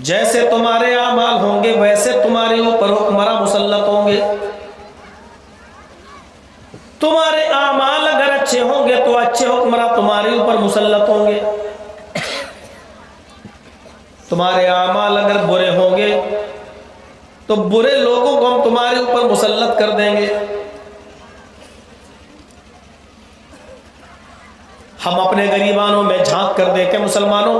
जैसे तुम्हारे आमाल होंगे वैसे तुम्हारे ऊपर हुक्मरां मुसल्लत होंगे। तुम्हारे आमाल अगर अच्छे होंगे तो अच्छे हुक्मरां तुम्हारे ऊपर मुसल्लत होंगे। तुम्हारे आमाल अगर बुरे होंगे तो बुरे लोगों को हम तुम्हारे ऊपर मुसल्लत कर देंगे। हम अपने गरीबानों में झांक कर देखें मुसलमानों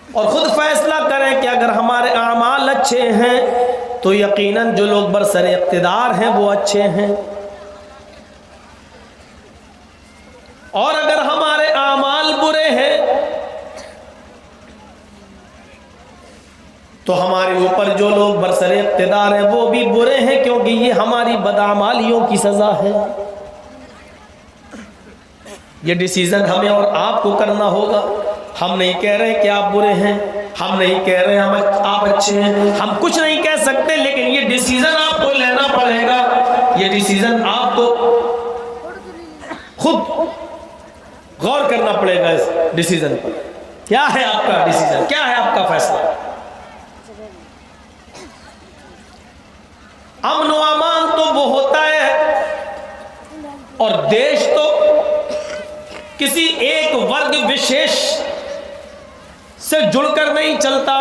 और खुद फैसला करें कि अगर हमारे आमाल अच्छे हैं तो यकीनन जो लोग बरसर इक़्तिदार हैं वो अच्छे हैं, और अगर हमारे आमाल बुरे हैं तो हमारे ऊपर जो लोग बरसर इक़्तिदार हैं वो भी बुरे हैं, क्योंकि ये हमारी बदआमालियों की सजा है। ये डिसीजन हमें और आपको करना होगा। हम नहीं कह रहे कि आप बुरे हैं, हम नहीं कह रहे आप अच्छे हैं, हम कुछ नहीं कह सकते, लेकिन ये डिसीजन आपको लेना पड़ेगा। ये डिसीजन आपको खुद गौर करना पड़ेगा इस डिसीजन पर। क्या है आपका डिसीजन, क्या है आपका फैसला? अमन व अमान तो वो होता है, और देश तो किसी एक वर्ग विशेष से जुड़कर नहीं चलता।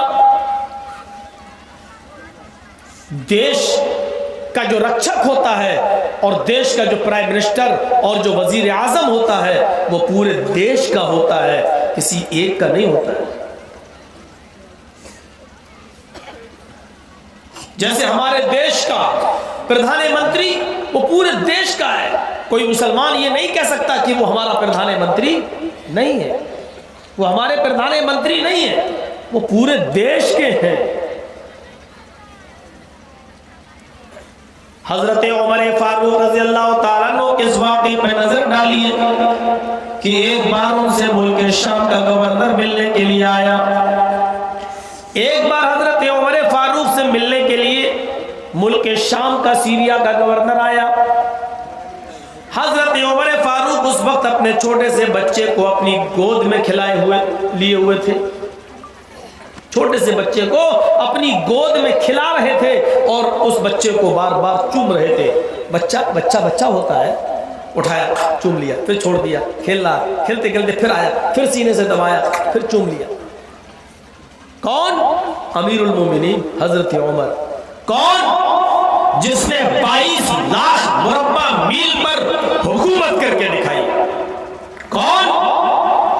देश का जो रक्षक होता है और देश का जो प्राइम मिनिस्टर और जो वजीर आजम होता है वो पूरे देश का होता है, किसी एक का नहीं होता है। जैसे हमारे देश का प्रधानमंत्री वो पूरे देश का है, कोई मुसलमान ये नहीं कह सकता कि वो हमारा प्रधानमंत्री नहीं है, वो हमारे प्रधानमंत्री नहीं है, वो पूरे देश के हैं। हजरत उमर फारूक रज़ी अल्लाह ताला अन्हु के इस वाक़े पर नजर डालिए कि एक बार उनसे मुल्क शाम का गवर्नर मिलने के लिए आया। एक बार हजरत उमर फारूक से मिलने के लिए मुल्क शाम का सीरिया का गवर्नर आया। हजरत उमर फारूक उस वक्त अपने छोटे से बच्चे को अपनी गोद में लिए हुए थे, छोटे से बच्चे को अपनी गोद में खिला रहे थे और उस बच्चे को बार बार चूम रहे थे। बच्चा बच्चा बच्चा होता है, उठाया चूम लिया, फिर छोड़ दिया, खेला, खेलते खेलते फिर आया, फिर सीने से दबाया, फिर चूम लिया। कौन? अमीरुल मोमिनीन हजरत उमर। कौन? जिसने 22 लाख मुरब्बा मील पर हुकूमत करके दिखाई। कौन?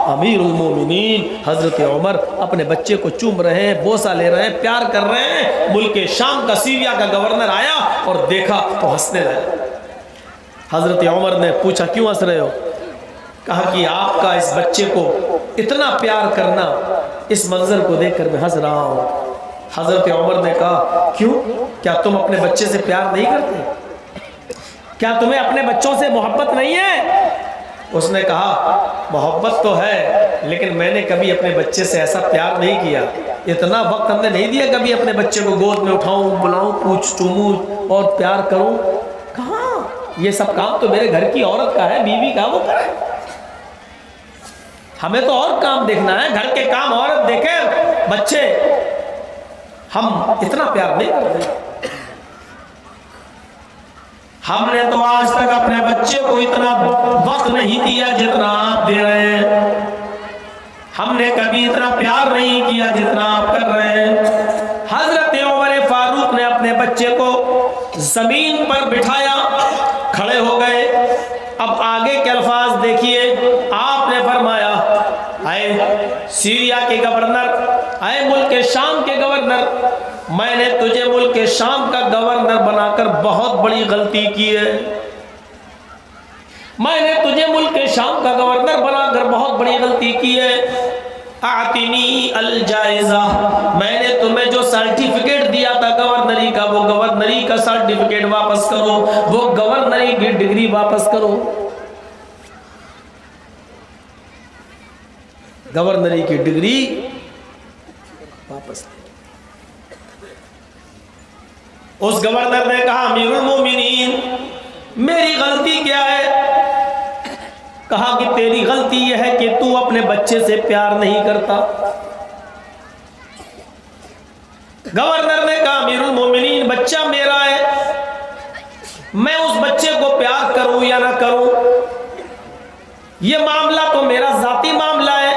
अमीरुल मोमिनीन हजरत उमर अपने बच्चे को चूम रहे हैं, बोसा ले रहे हैं, प्यार कर रहे हैं। मुल्क शाम का सीरिया का गवर्नर आया और देखा तो हंसने लगा। हजरत उमर ने पूछा क्यों हंस रहे हो? कहा कि आपका इस बच्चे को इतना प्यार करना, इस मंजर को देखकर मैं हंस रहा हूं। हजरत उमर ने कहा क्यों, क्या तुम अपने बच्चे से प्यार नहीं करते? क्या तुम्हें अपने बच्चों से मोहब्बत नहीं है? उसने कहा मोहब्बत तो है, लेकिन मैंने कभी अपने बच्चे से ऐसा प्यार नहीं किया, इतना वक्त हमने नहीं दिया कभी अपने बच्चे को गोद में उठाऊं, बुलाऊं, पूछ चूमूं और प्यार करूं। कहाँ? ये सब काम तो मेरे घर की औरत का है, बीवी का, वो करे। हमें तो और काम देखना है, घर के काम औरत देखे, बच्चे। हम इतना प्यार नहीं करते। हमने तो आज तक अपने बच्चे को इतना वक्त नहीं दिया जितना आप दे रहे हैं। हमने कभी इतना प्यार नहीं किया जितना आप कर रहे हैं। हजरत उमर फारूक ने अपने बच्चे को जमीन पर बिठाया, खड़े हो गए। अब आगे के अल्फाज देखिए। आपने फरमाया आए सीरिया के गवर्नर, आए मुल्क शाम के गवर्नर, मैंने तुझे मुल्क शाम का गवर्नर बनाकर बहुत बड़ी गलती की है। मैंने तुझे मुल्क शाम का गवर्नर बनाकर बहुत बड़ी गलती की है। आतिनी अल जायजा, मैंने तुम्हें जो सर्टिफिकेट दिया था गवर्नरी का, वो गवर्नरी का सर्टिफिकेट वापस करो, वो गवर्नरी की डिग्री वापस करो। गवर्नरी की डिग्री वापस। उस गवर्नर ने कहा अमीरुल मोमिनीन मेरी गलती क्या है? कहा कि तेरी गलती यह है कि तू अपने बच्चे से प्यार नहीं करता। गवर्नर ने कहा अमीरुल मोमिनीन बच्चा मेरा है, मैं उस बच्चे को प्यार करूं या ना करूं, यह मामला तो मेरा जाती मामला है,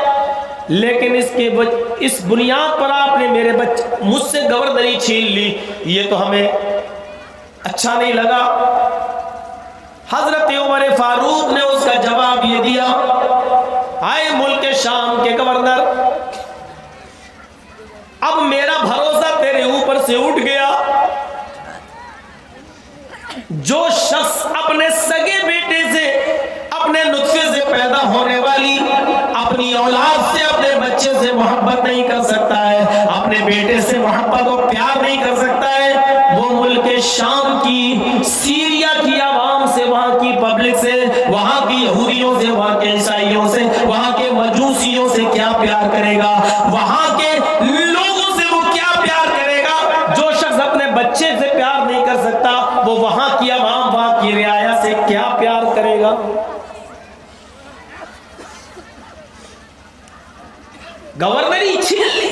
लेकिन इस बुनियाद पर आपने मेरे बच्चे मुझसे गवर्नरी छीन ली, ये तो हमें अच्छा नहीं लगा। हजरत उमर फारूक ने उसका जवाब ये दिया, आए मुल्क शाम के गवर्नर, अब मेरा भरोसा तेरे ऊपर से उठ गया। जो शख्स अपने सगे बेटे से, अपने नुत्फे से पैदा होने वाली अपनी औलाद से, अपने बच्चे से मोहब्बत नहीं कर सकता है, अपने बेटे से मोहब्बत और प्यार नहीं कर सकता है, वो मुल्क शाम की, सीरिया की आवाम से, वहां की पब्लिक से, वहां की यहूदियों से, वहां के ईसाइयों से, वहां के मजूसियों से क्या प्यार करेगा? वहां के लोगों से वो क्या प्यार करेगा? जो शख्स अपने बच्चे से प्यार नहीं कर सकता, वो वहां की आवाम, वहां की रियाया से क्या प्यार करेगा? गवर्नरी छीन ली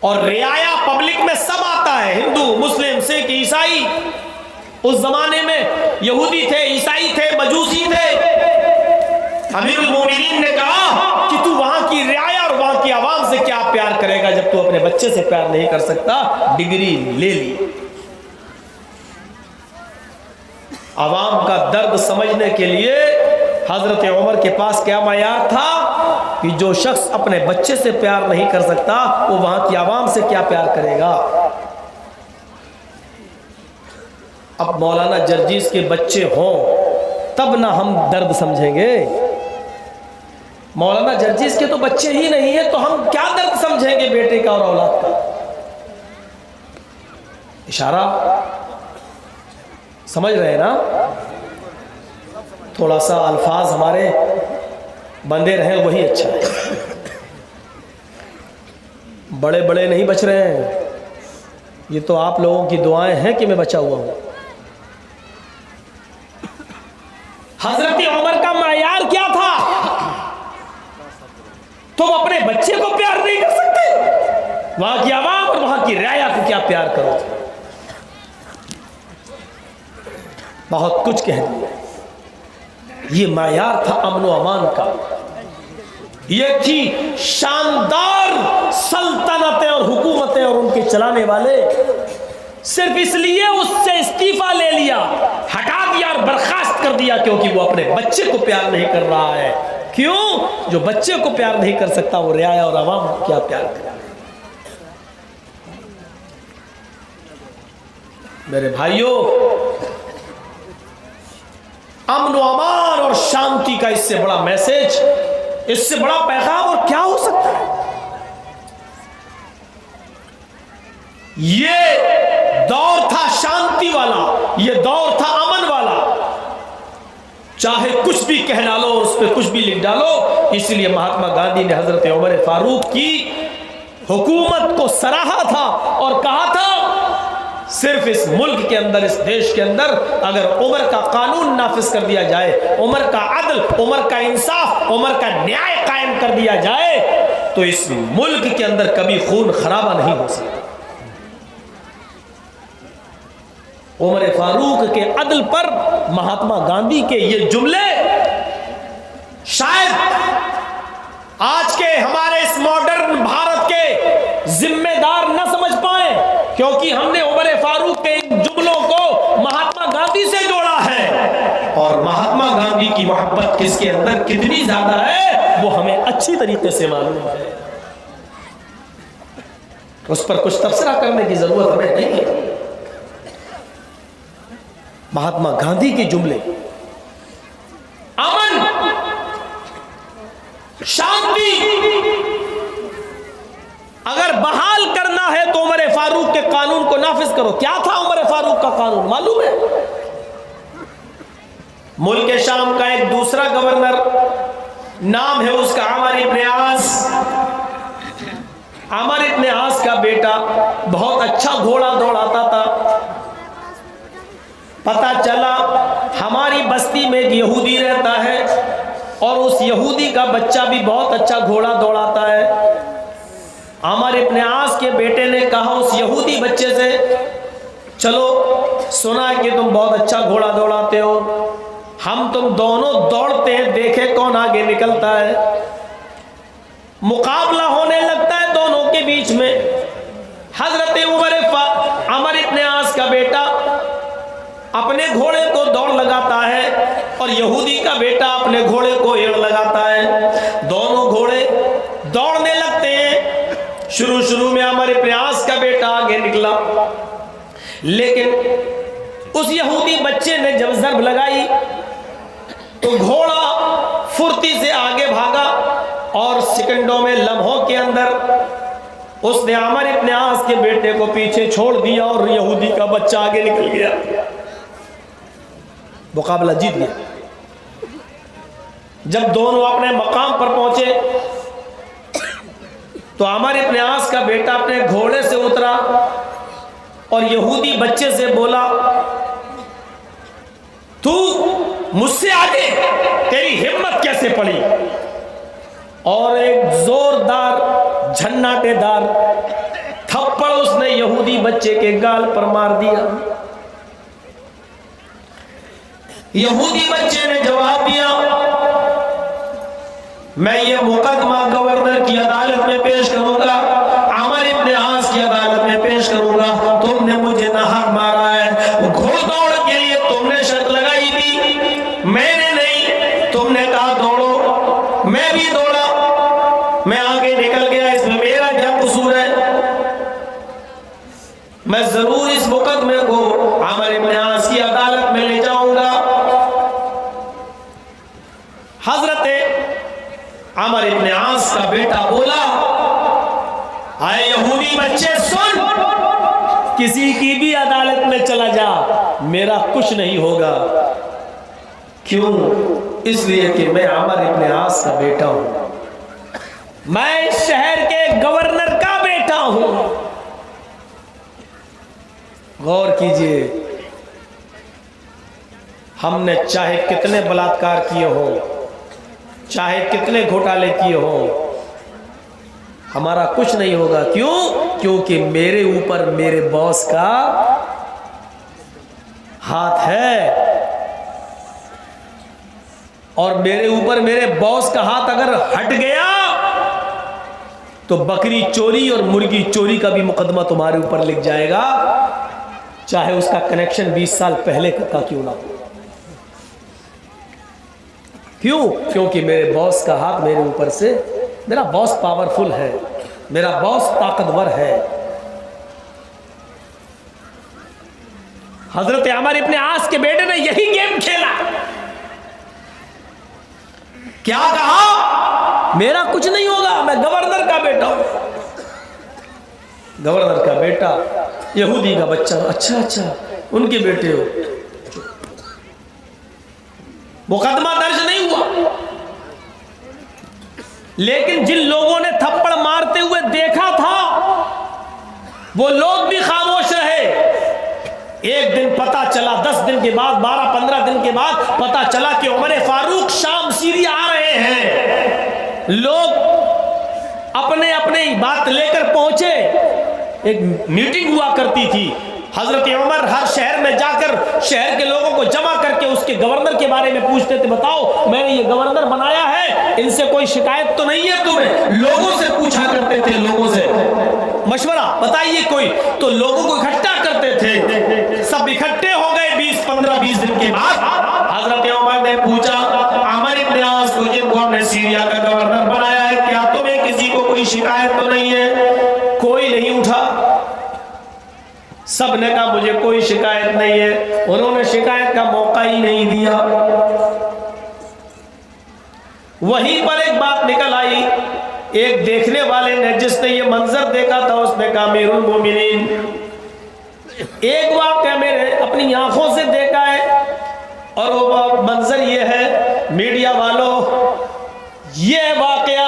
और रियाया पब्लिक में सब आता है, हिंदू, मुस्लिम, सिख, ईसाई। उस जमाने में यहूदी थे, ईसाई थे, मजूसी थे। अमीरुल मोमिनीन ने कहा कि तू वहां की रियाया और वहां की आवाम से क्या प्यार करेगा जब तू अपने बच्चे से प्यार नहीं कर सकता? डिग्री ले ली। आवाम का दर्द समझने के लिए हजरत उमर के पास क्या मायार था कि जो शख्स अपने बच्चे से प्यार नहीं कर सकता, वो वहां की आवाम से क्या प्यार करेगा? अब मौलाना जर्जीस के बच्चे हों तब ना हम दर्द समझेंगे। मौलाना जर्जीस के तो बच्चे ही नहीं है, तो हम क्या दर्द समझेंगे बेटे का और औलाद का? इशारा समझ रहे हैं ना? थोड़ा सा अल्फाज हमारे बंदे रहे वही अच्छा है। बड़े बड़े नहीं बच रहे हैं, ये तो आप लोगों की दुआएं हैं कि मैं बचा हुआ हूं। हजरत उमर का मायार क्या था? तुम अपने बच्चे को प्यार नहीं कर सकते, वहां की आवाम और वहां की रियाया को क्या प्यार करोगे? बहुत कुछ कह दिया। ये मायार था अमन व अमान का, ये थी शानदार सल्तनतें और हुकूमतें और उनके चलाने वाले। सिर्फ इसलिए उससे इस्तीफा ले लिया, हटा दिया और बर्खास्त कर दिया क्योंकि वो अपने बच्चे को प्यार नहीं कर रहा है। क्यों? जो बच्चे को प्यार नहीं कर सकता वो रियाया और अवाम को क्या प्यार करे? मेरे भाइयों, अमन व अमान और शांति का इससे बड़ा मैसेज, इससे बड़ा पैगाम और क्या हो सकता है? ये दौर था शांति वाला, ये दौर था अमन वाला। चाहे कुछ भी कह डालो, उस पर कुछ भी लिख डालो। इसलिए महात्मा गांधी ने हजरत उमर फारूक की हुकूमत को सराहा था और कहा था सिर्फ इस मुल्क के अंदर, इस देश के अंदर अगर उमर का कानून नाफिज कर दिया जाए, उमर का अदल, उमर का इंसाफ, उमर का न्याय कायम कर दिया जाए, तो इस मुल्क के अंदर कभी खून खराबा नहीं हो सकता। उमर फारूक के अदल पर महात्मा गांधी के ये जुमले शायद आज के हमारे इस मॉडर्न भारत के जिम्मेदार न समझ पाए, क्योंकि हमने उमर फारूक के इन जुमलों को महात्मा गांधी से जोड़ा है। और महात्मा गांधी की मोहब्बत किसके अंदर कितनी ज्यादा है वो हमें अच्छी तरीके से मालूम है। उस पर कुछ तबसरा करने की जरूरत हमें नहीं है। महात्मा गांधी के जुमले, अमन, शांति अगर बहाल करना है तो उमर फारूक के कानून को नाफिज करो। क्या था उमर फारूक का कानून मालूम है? मुल्क शाम का एक दूसरा गवर्नर, नाम है उसका अमर इब्न आस। अमर इब्न आस का बेटा बहुत अच्छा घोड़ा दौड़ाता था। पता चला हमारी बस्ती में एक यहूदी रहता है, और उस यहूदी का बच्चा भी बहुत अच्छा घोड़ा दौड़ाता है। अमर इब्न आस के बेटे ने कहा उस यहूदी बच्चे से, चलो सुना है कि तुम बहुत अच्छा घोड़ा दौड़ाते हो, हम तुम दोनों दौड़ते हैं, देखे कौन आगे निकलता है। मुकाबला होने लगता है दोनों के बीच में। हजरत अमर इब्न आस का बेटा अपने घोड़े को दौड़ लगाता है और यहूदी का बेटा अपने घोड़े को एड़ लगाता है। दोनों घोड़े दौड़ने लगते हैं। शुरू में अमर इब्न आस का बेटा आगे निकला, लेकिन उस यहूदी बच्चे ने जब ज़र्ब लगाई तो घोड़ा फुर्ती से आगे भागा और सेकंडों में, लम्हों के अंदर उसने अमर इब्न आस के बेटे को पीछे छोड़ दिया और यहूदी का बच्चा आगे निकल गया, मुकाबला जीत गया। जब दोनों अपने मकाम पर पहुंचे तो अमर इब्न आस का बेटा अपने घोड़े से उतरा और यहूदी बच्चे से बोला, तू मुझसे आगे, तेरी हिम्मत कैसे पड़ी? और एक जोरदार झन्नाटेदार थप्पड़ उसने यहूदी बच्चे के गाल पर मार दिया। यहूदी बच्चे ने जवाब दिया, मैं ये मुकदमा गवर्नर की अदालत में पेश करूंगा, अमर इब्न आस की अदालत में पेश करूंगा। तुमने मुझे नाहक मारा है। घोड़दौड़ के लिए तुमने शर्त लगाई थी, मैंने नहीं। तुमने कहा दौड़ो, मैं भी दौड़ा, मैं आगे निकल गया, इसमें मेरा क्या कसूर है? मैं जरूर इस मुकदमे को अमर इब्न आस की अदालत में ले जाऊंगा। हजरत अमर इब्न आस का बेटा बोला, आए यहूदी बच्चे सुन, किसी की भी अदालत में चला जा, मेरा कुछ नहीं होगा। क्यों? इसलिए कि मैं अमर इब्न आस का बेटा हूं, मैं शहर के गवर्नर का बेटा हूं। गौर कीजिए, हमने चाहे कितने बलात्कार किए हो, चाहे कितने घोटाले किए हो, हमारा कुछ नहीं होगा। क्यों? क्योंकि मेरे ऊपर मेरे बॉस का हाथ है, और मेरे ऊपर मेरे बॉस का हाथ अगर हट गया तो बकरी चोरी और मुर्गी चोरी का भी मुकदमा तुम्हारे ऊपर लिख जाएगा, चाहे उसका कनेक्शन 20 साल पहले का क्यों ना हो। क्यों? क्योंकि मेरे बॉस का हाथ मेरे ऊपर से, मेरा बॉस पावरफुल है, मेरा बॉस ताकतवर है। हजरत अमर इब्न आस के बेटे ने यही गेम खेला। क्या कहा? मेरा कुछ नहीं होगा, मैं गवर्नर का बेटा हूं। गवर्नर का बेटा, यहूदी का बच्चा, अच्छा उनके बेटे हो। मुकदमा दर्ज नहीं हुआ, लेकिन जिन लोगों ने थप्पड़ मारते हुए देखा था वो लोग भी खामोश रहे। एक दिन पता चला, 10 दिन के बाद, 12-15 दिन के बाद पता चला कि उमर फारूक शाम सीरिया आ रहे हैं। लोग अपने अपने बात लेकर पहुंचे। एक मीटिंग हुआ करती थी, हजरत उमर हर शहर में जाकर शहर के लोगों को जमा करके उसके गवर्नर के बारे में पूछते थे, बताओ मैंने ये गवर्नर बनाया है, इनसे कोई शिकायत तो नहीं है तुम्हें? लोगों से पूछा करते थे, लोगों से मशवरा, बताइए कोई। तो लोगों को इकट्ठा करते थे, सब इकट्ठे हो गए। 15-20 दिन के बाद हजरत उमर ने पूछा, अमर इब्न आस को जिनको हमने सीरिया का गवर्नर बनाया है, क्या तुम्हें किसी को कोई शिकायत तो नहीं है? कोई नहीं उठा। सब ने कहा मुझे कोई शिकायत नहीं है। उन्होंने शिकायत का मौका ही नहीं दिया। वहीं पर एक बात निकल आई। एक देखने वाले ने, जिसने ये मंजर देखा था, उसने कहा अमीरुल मोमिनीन, एक वाक़या मैंने अपनी आंखों से देखा है, और वो मंजर ये है, मीडिया वालों ये वाक़या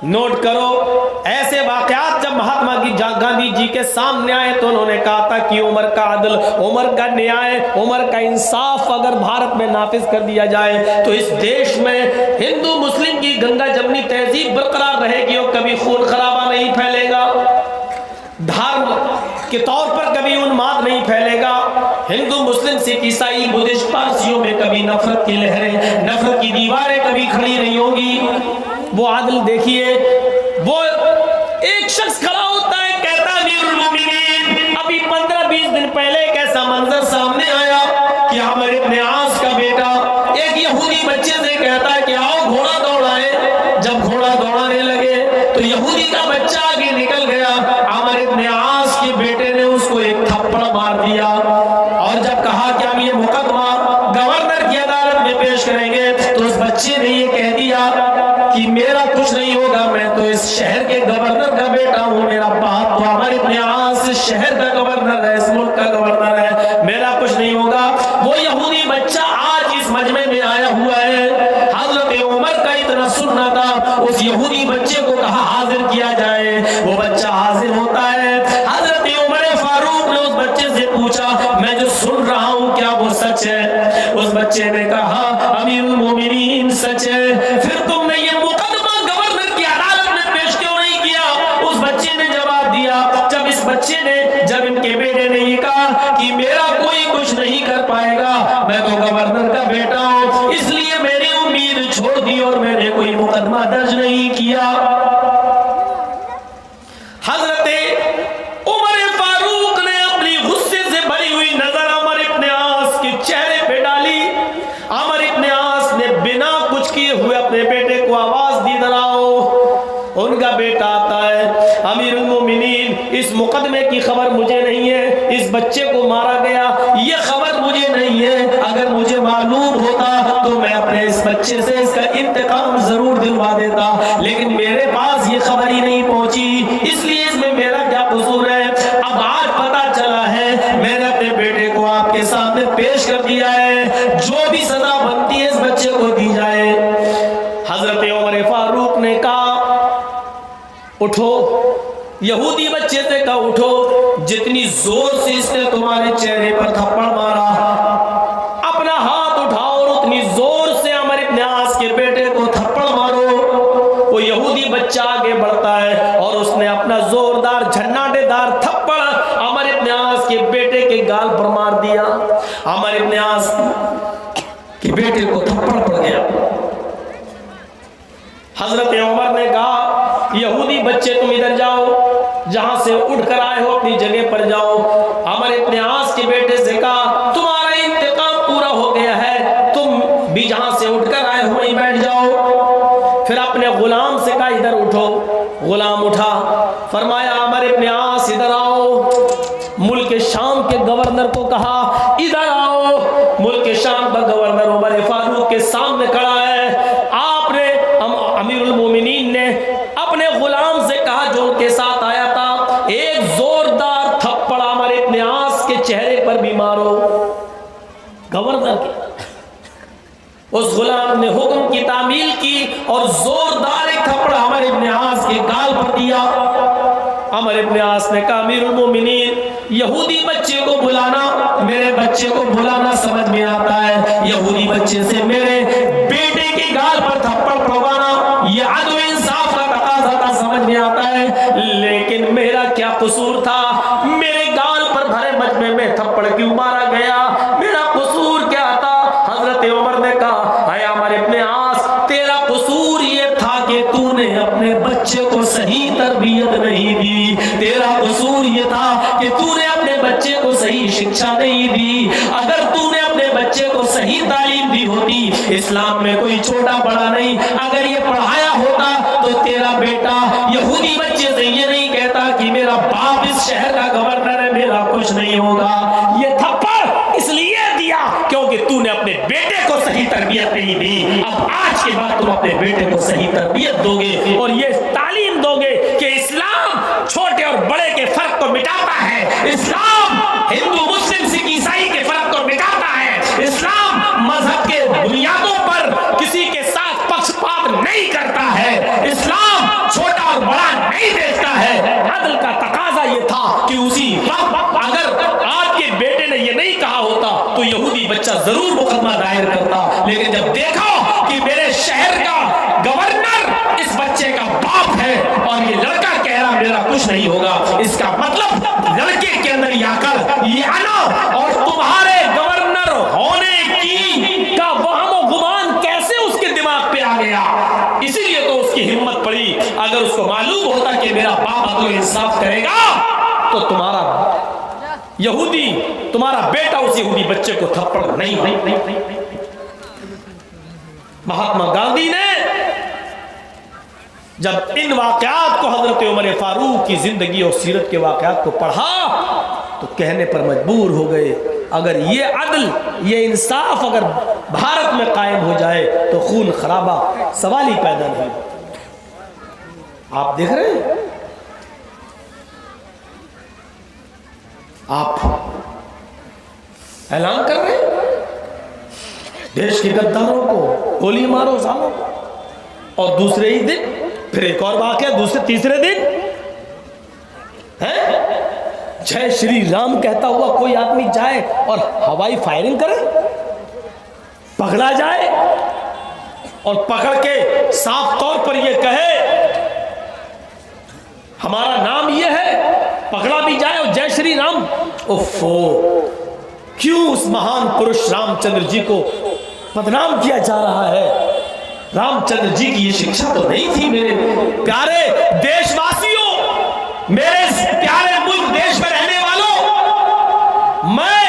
नोट करो। ऐसे वाक़यात जब महात्मा गांधी जी के सामने आए तो उन्होंने कहा था कि उमर का अदल, उमर का न्याय, उमर का इंसाफ अगर भारत में नाफिज कर दिया जाए तो इस देश में हिंदू मुस्लिम की गंगा जमनी तहजीब बरकरार रहेगी और कभी खून खराबा नहीं फैलेगा, धर्म के तौर पर कभी उन्माद नहीं फैलेगा। हिंदू मुस्लिम सिख ईसाई बुद्धिस्ट पारसियों में कभी नफरत की लहरें, नफरत की दीवारें कभी खड़ी नहीं होगी। वो आदिल देखिए, वो एक शख्स खड़ा होता है, कहता है अमीरुल मोमिनीन, अभी 15-20 दिन पहले एक ऐसा मंजर सामने आया कि अमर इब्न आस का बेटा एक यहूदी बच्चे से कहता है कि आओ घोड़ा दौड़ाए। जब घोड़ा दौड़ाने लगे तो यहूदी का बच्चा आगे निकल गया, अमर इब्न आस के बेटे ने उसको एक थप्पड़ मार दिया। और जब कहा कि हम ये मुकदमा गवर्नर की अदालत में पेश करेंगे तो उस बच्चे ने ये कह दिया कि मेरा कुछ नहीं होगा, मैं तो इस शहर के गवर्नर का बेटा हूँ, मेरा बाप तो अमर इब्न आस इस शहर का गवर्नर है, इस मुल्क का गवर्नर है, मेरा कुछ नहीं होगा। वो यहूदी बच्चा आज इस मजमे में आया हुआ है। हजरत उमर का इतना सुनना था, उस यहूदी बच्चे को कहा हाजिर किया जाए। वो बच्चा हाजिर होता है। हजरत उमर फारूक ने उस बच्चे से पूछा, मैं जो सुन रहा हूँ क्या वो सच है? उस बच्चे ने कहा अमीरुल मोमिनीन सच है। फिर तुमने ये मुकदमा गवर्नर की अदालत में पेश क्यों नहीं किया? उस बच्चे ने जवाब दिया, जब इनके बेटे ने ये कहा कि मेरा कोई कुछ नहीं कर पाएगा, मैं तो गवर्नर का बेटा हूं, इसलिए मैंने उम्मीद छोड़ दी और मैंने कोई मुकदमा दर्ज नहीं किया। हजरत उमर फारूक ने अपनी गुस्से से भरी हुई नजर अमर इब्न आस के चेहरे पे डाली। अमर इब्न आस ने बिना कुछ किए हुए अपने बेटे को आवाज दी, दराओ। उनका बेटा आता है, अमीरुल मोमिनीन इस मुकदमे की खबर मुझे नहीं है, इस बच्चे को मारा गया ये खबर मुझे नहीं है, अगर मुझे मालूम होता तो मैं अपने इस बच्चे से इसका इंतकाम जरूर दिलवा देता, लेकिन मेरे पास ये खबर ही नहीं पहुंची, इसलिए इसमें मेरा क्या कसूर है? अब आज पता चला है, मैंने अपने बेटे को आपके सामने पेश कर दिया है, जो भी सजा बनती है इस बच्चे को दी जाए। हजरत उमर फारूक ने कहा उठो, यहूदी बच्चे से कहा उठो, जितनी जोर से इसने तुम्हारे चेहरे पर थप्पड़ मारा, अपना हाथ उठाओ और उतनी जोर से अमर इब्न आस के बेटे को थप्पड़ मारो। वो यहूदी बच्चा आगे बढ़ता है और उसने अपना जोरदार झन्नाटेदार थप्पड़ अमर इब्न आस के बेटे के गाल पर मार दिया। अमर इब्न आस के बेटे को थप्पड़ पड़ गया। हजरत उमर ने कहा यहूदी बच्चे तुम इधर जाओ, जहां से उठकर आए हो अपनी जगह पर जाओ। अमर इब्न आस के बेटे से कहा तुम्हारा इंतकाम पूरा हो गया है, तुम भी जहां से उठकर आए हो वहीं बैठ जाओ। फिर अपने गुलाम से कहा इधर उठो। गुलाम उठा, फरमाया अमर इब्न आस इधर आओ। मुल्क शाम के गवर्नर को कहा इधर आओ। मुल्क शाम का गवर्नर उमर फारूक के सामने खड़ा है। आपने अमीरुल मोमिनीन ने अपने गुलाम से कहा जो उनके साथ आया था, एक जोरदार थप्पड़ अमर इब्न आस के चेहरे पर भी मारो। गवर्नर के उस गुलाम ने हुक्म की तामील की और जोरदार एक थप्पड़ अमर इब्न आस के गाल पर दिया। अमर इब्न आस ने कहा अमीरुल मोमिनीन यहूदी बच्चे को बुलाना, मेरे बच्चे को बुलाना समझ में आता है, यहूदी बच्चे से मेरे बेटे के गाल पर थप्पड़ पड़वाना यह अदल इंसाफ का तकाजा था, समझ में आता है, लेकिन मेरा क्या कसूर था? मेरे गाल पर भरे मजमे में थप्पड़ क्यों मारा गया? मेरा कसूर क्या था? हजरत उमर ने कहा हाय अमर इब्न आस, तेरा कसूर ये था कि तूने अपने बच्चे को सही तरबियत नहीं दी, तेरा कसूर ये था कि तूने अपने बच्चे को सही शिक्षा नहीं दी। अगर तूने अपने बच्चे को सही तालीम दी होती, इस्लाम में कोई छोटा बड़ा नहीं, अगर ये पढ़ाया होता तो तेरा बेटा यहूदी बच्चे से ये नहीं कहता कि मेरा बाप इस शहर का गवर्नर है, मेरा कुछ नहीं होगा। ये थप्पड़ इसलिए दिया क्योंकि तूने अपने बेटे को सही तरबियत नहीं दी। अब आज के बाद तुम अपने बेटे को सही तरबियत दोगे और ये तालीम दोगे कि इस्लाम छोटे और बड़े के फर्क को मिटाता है, इस्लाम हिंदू मुस्लिम सिख ईसाई के फर्क को मिटाता है, इस्लाम मजहब के बुनियादों पर किसी के साथ पक्षपात नहीं करता है, इस्लाम छोटा और बड़ा नहीं देखता है। अदल का तकाजा ये था कि उसी वक्त अगर आपके बेटे ने ये नहीं कहा होता तो यहूदी बच्चा जरूर मुकदमा दायर करता, लेकिन जब देखो कि मेरे शहर का इस बच्चे का बाप है और ये लड़का कह रहा मेरा कुछ नहीं होगा, इसका मतलब लड़के के अंदर ये अकल, ये आना और तुम्हारे गवर्नर होने की का वहम गुमान कैसे उसके दिमाग पे आ गया। इसीलिए तो उसकी हिम्मत पड़ी। अगर उसको मालूम होता कि मेरा बाप अदल इंसाफ करेगा तो तुम्हारा यहूदी, तुम्हारा बेटा उस यहूदी बच्चे को थप्पड़ नहीं। महात्मा गांधी ने जब इन वाकयात को, हजरत उमर फारूक की जिंदगी और सीरत के वाकयात को पढ़ा तो कहने पर मजबूर हो गए, अगर ये अदल, ये इंसाफ अगर भारत में कायम हो जाए तो खून खराबा सवाल ही पैदा नहीं। आप देख रहे हैं, आप ऐलान कर रहे हैं देश के गद्दारों को गोली मारो सालों, और दूसरे ही दिन फिर एक और वाकया, दूसरे तीसरे दिन है जय श्री राम कहता हुआ कोई आदमी जाए और हवाई फायरिंग करे, पकड़ा जाए और पकड़ के साफ तौर पर यह कहे हमारा नाम यह है, पकड़ा भी जाए और जय श्री राम। ओफो, क्यों उस महान पुरुष रामचंद्र जी को बदनाम किया जा रहा है। रामचंद्र जी की ये शिक्षा तो नहीं थी। मेरे प्यारे देशवासियों, मेरे प्यारे मुल्क देश में रहने वालों, मैं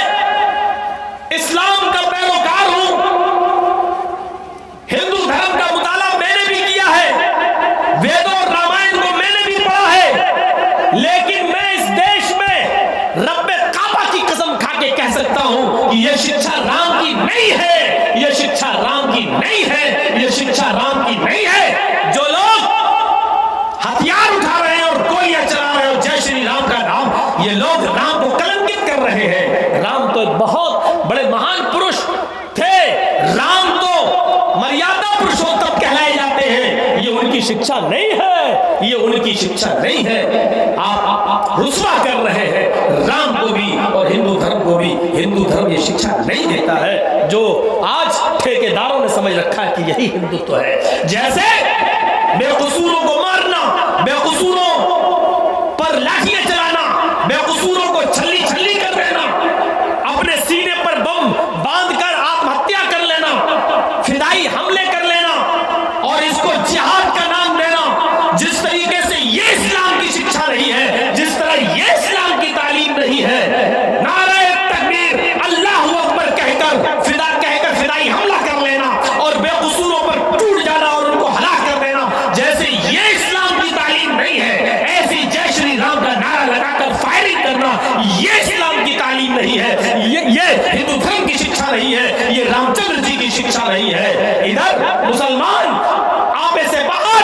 इस्लाम का पैरोकार हूं, हिंदू धर्म का मुताला मैंने भी किया है, वेदों और रामायण को मैंने भी पढ़ा है, लेकिन मैं इस देश में रब्बे काबा की कसम खा के कह सकता हूं कि यह शिक्षा राम की नहीं है, यह शिक्षा राम की नहीं है, यह शिक्षा राम की नहीं है। जो लोग हथियार उठा रहे हैं और गोलियां चला रहे हैं जय श्री राम का नाम, ये लोग राम को कलंकित कर रहे हैं। राम तो एक बहुत बड़े महान पुरुष थे, राम तो मर्यादा पुरुषोत्तम कहलाए जाते हैं। ये उनकी शिक्षा नहीं है, ये उनकी शिक्षा नहीं है। आप रुस्वा कर रहे हैं राम को भी और हिंदू धर्म को भी। हिंदू धर्म ये शिक्षा नहीं देता है जो आज ठेकेदारों ने समझ रखा है कि यही हिंदुत्व है। जैसे बेकसूरों को मारना, बेकसूरों पर लाठियां चलाना, बेकसूरों को छल्ली छल्ली कर देना, अपने सीने पर बम बांधकर आत्महत्या कर लेना, फिदाई हमले कर लेना और इसको जिहाद का नाम देना, जिस तरीके से ये इस्लाम की शिक्षा नहीं है, जिस तरह ये इस्लाम की तालीम नहीं है, नारे तकबीर अल्लाहू अकबर कहकर फिदाई हमला कर लेना और बेकसूरों पर टूट जाना और उनको हलाक कर देना, जैसे ये इस्लाम की तालीम नहीं है, ऐसी जय श्री राम का नारा लगाकर फायरिंग करना ये इस्लाम की तालीम नहीं है, ये हिंदू धर्म की शिक्षा नहीं है, ये रामचंद्र जी की शिक्षा नहीं है। इधर मुसलमान आपे से बाहर,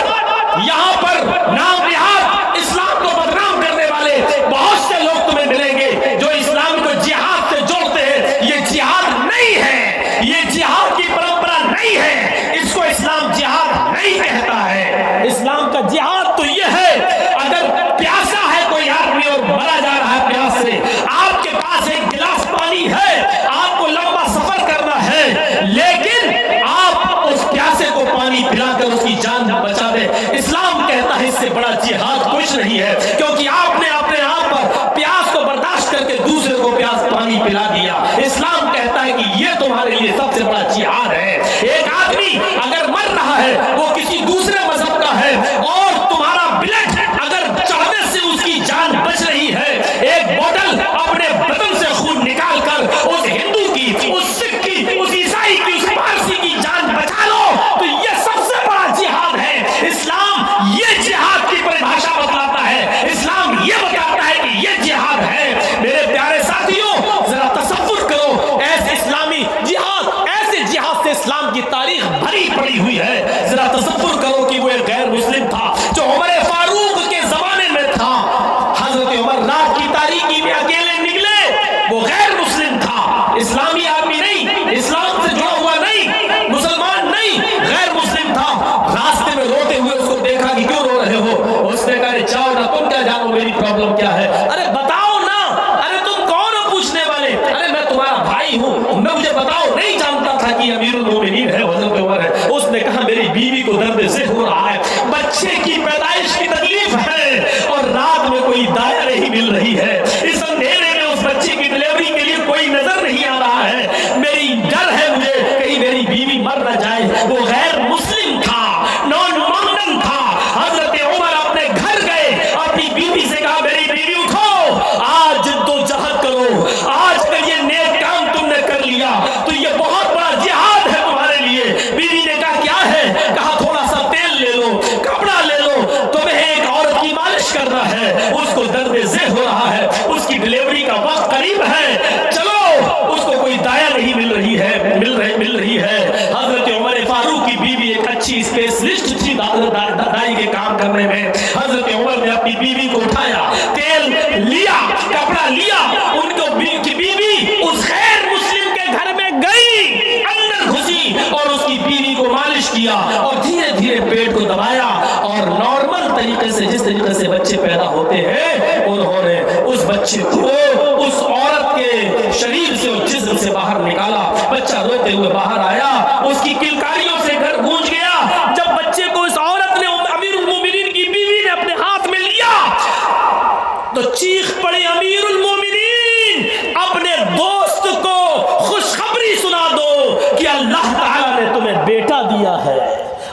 यहां पर नाम निहार इस्लाम को बदनाम करने वाले बहुत से लोग तुम्हें मिलेंगे जो इस्लाम को जिहाद से जोड़ते हैं। ये जिहाद नहीं है, ये जिहाद की परंपरा नहीं है, इसको इस्लाम जिहाद नहीं कहता है। इस्लाम का जिहाद तो ये है, अगर प्यासा है कोई आदमी और मरा जा रहा है प्यास से, आपके पास एक गिलास पानी है, आपको लंबा सफर करना है, लेकिन आप उस प्यासे को पानी पिलाकर उसकी जान बचा दे, इस्लाम कहता है इससे बड़ा जिहाद कुछ नहीं है, क्योंकि आपने अपने आप पर प्यास को बर्दाश्त करके दूसरे को प्यास पानी पिला दिया। इस्लाम कहता है कि ये तुम्हारे लिए सबसे बड़ा जिहाद है। एक आदमी अगर मर रहा है वो किसी दूसरे मजहब का है और तुम्हारा ब्लड अगर चढ़ने से उसकी जान बच रही है, एक बोतल अपने बदन से खून निकाल कर उस हिंदू की, उस सिख की, उस ईसाई की, उस पारसी की जान बचा लो, तो यह सबसे बड़ा जिहाद है। इस्लाम ये जिहाद की परिभाषा बतलाता है, इस्लाम ये बताता है कि ये जिहाद है। मेरे प्यारे साथियों, जरा तसव्वुर करो, ऐसे इस्लामी जिहाद, ऐसे जिहाद से इस्लाम की तारीख भरी पड़ी हुई है। जरा तसव्वुर करो कि वो एक गैर मुस्लिम था जो उमर फारूक के जमाने में था, हजरत उमर रात की तारीकी में अकेले निकले, वो गैर मुस्लिम था, इस्लामी आदमी नहीं, इस्लाम से जुड़ा हुआ नहीं, मुसलमान नहीं, गैर मुस्लिम था। रास्ते में रोते हुए उसको देखा कि क्यों रो रहे हो, उसने कहा जाओ ना, तुम क्या जानो मेरी प्रॉब्लम क्या है, अरे बताओ ना, अरे तुम कौन हो पूछने वाले, अरे मैं तुम्हारा भाई हूं, मैं मुझे बताओ, नहीं जानता था कि अमीरुल मोमिनीन है, हजरत उमर है। उसने कहा मेरी बीवी को दर्द से हो रहा है, बच्चे की पैदाइश की तकलीफ है और रात में कोई दाया नहीं मिल रही है, इस अंधेरे में उस बच्चे की डिलीवरी के लिए कोई नजर नहीं आ रहा है, मेरी डर है मुझे कहीं मेरी बीवी मर न जाए। वो गैर मुस्लिम था, नॉन मुस्लिम था। हजरत उमर अपने घर गए, अपनी बीवी से कहा मेरी बीवी उठो, आज जिद्दोजहद करो, आज अगर ये नेक काम तुमने कर लिया तो ये बहुत बड़ा जिहाद है तुम्हारे लिए। बीवी ने कहा क्या है? कहा थोड़ा सा तेल ले लो, कपड़ा ले लो, तुम्हें एक औरत की मालिश करना है, उसको दर्द ज़े हो रहा है, उसकी डिलीवरी का वक्त करीब है, चलो। उसको कोई दाया नहीं मिल रही है। हजरत उमर फारूक की बीवी एक अच्छी स्पेशलिस्ट थी दाई के काम करने में। हजरत उमर ने अपनी बीवी को उठाया, तेल लिया, कपड़ा लिया, उनको बीवी उस गैर मुस्लिम के घर में गई, अंदर घुसी और उसकी बीवी को मालिश किया और धीरे धीरे पेट को दबाया और नॉर्मल तरीके से जिस तरीके से बच्चे पैदा होते हैं उन्होंने उस बच्चे को उस औरत के शरीर से और जिस्म से बाहर निकाला। बच्चा रोते हुए बाहर आया, उसकी किलकारियों से घर गूंज गया। जब बच्चे को इस औरत ने, अमीरुल मोमिनीन की बीवी ने अपने हाथ में लिया तो चीख पड़ी, अमीरुल मोमिनीन अपने दोस्त को खुशखबरी सुना दो कि अल्लाह ताला ने तुम्हें बेटा दिया है,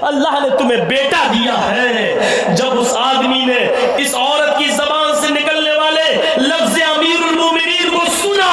अल्लाह ने तुम्हें बेटा दिया है। जब उस आदमी ने इस औरत की जबान से निकलने वाले लफ्ज़ अमीरुल मोमिनीन को सुना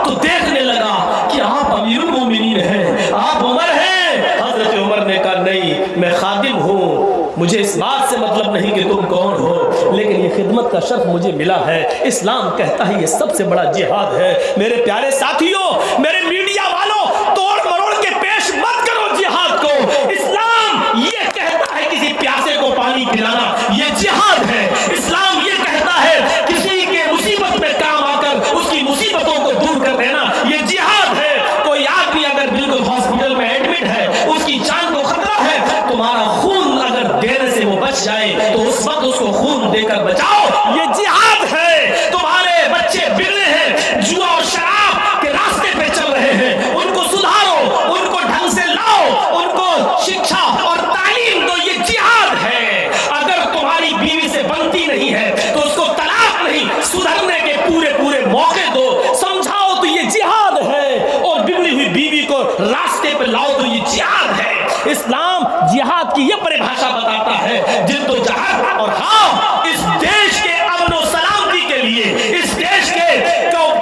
तो देखने लगा कि आप अमीरुल मोमिनीन हैं, आप उमर हैं। हजरत उमर ने कहा नहीं, मैं खादिम हूँ, मुझे इस बात से मतलब नहीं कि तुम कौन हो, लेकिन ये खिदमत का शर्फ मुझे मिला है। इस्लाम कहता है ये सबसे बड़ा जिहाद है। मेरे प्यारे साथियों, मेरे मीडिया वालों, तोड़ मरोड़ के पेश मत करो जिहाद को। इस्लाम ये कहता है किसी प्यासे को पानी पिलाना, ये जिहाद है। इस्लाम ये कहता है किसी के मुसीबत में काम आकर उसकी मुसीबतों को दूर कर देना, ये जिहाद है। कोई आदमी अगर बिल्कुल हॉस्पिटल में एडमिट है, उसकी जान को खतरा है, तुम्हारा खून अगर देने से वो बच जाए तो उस वक्त उसको खून देकर बचाओ, ये जिहाद है। तुम्हारे बच्चे बिगड़े हैं, जुआ और शराब के रास्ते पे चल रहे हैं, उनको सुधारो, उनको ढंग से लाओ, उनको शिक्षा और तालीम दो, ये जिहाद है। अगर तुम्हारी बीवी से बनती नहीं है तो उसको तलाक नहीं, सुधरने के पूरे पूरे मौके दो, समझाओ तो ये जिहाद है। और बिगड़ी हुई बीवी को रास्ते पे लाओ तो ये जिहाद है। इस्लाम जिहाद की ये परिभाषा बताता है, जिद्दोजहद। और हाँ, इस देश के अमन और सलामती के लिए, इस देश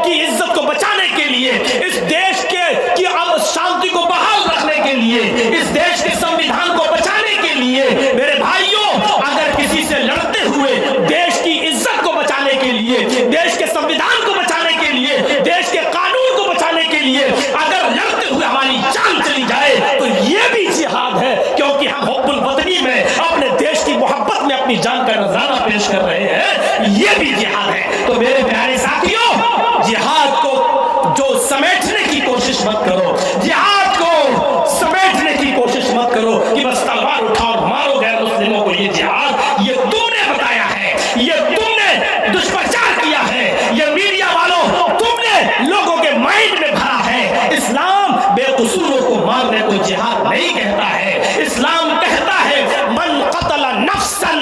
की इज्जत को बचाने के लिए, इस देश की शांति को बहाल रखने के लिए, इस देश के संविधान को बचाने के लिए, मेरे भाइयों, अगर किसी से लड़ते हुए देश की इज्जत को बचाने के लिए, देश के संविधान को बचाने के लिए, देश के कानून को बचाने के लिए अगर लड़ते हुए हमारी जान चली जाए तो ये भी जिहाद है, क्योंकि हम हुब्बुल वतनी में अपने देश की मोहब्बत में अपनी जान का नजराना पेश कर रहे हैं, ये भी जिहाद है। तो मेरे प्यारे साथियों, जिहाद को जो समेटने की कोशिश मत करो, जिहाद को समेटने की कोशिश मत करो कि बस तलवार उठाओ और मारो गैर मुस्लिमों को। ये जिहाद ये तुमने बताया है, ये तुमने दुष्प्रचार किया है, ये मीडिया वालों तुमने लोगों के माइंड में भरा है। इस्लाम बेकसूरों को मारने को जिहाद नहीं कहता है। इस्लाम कहता है मन कतला नफ्सन,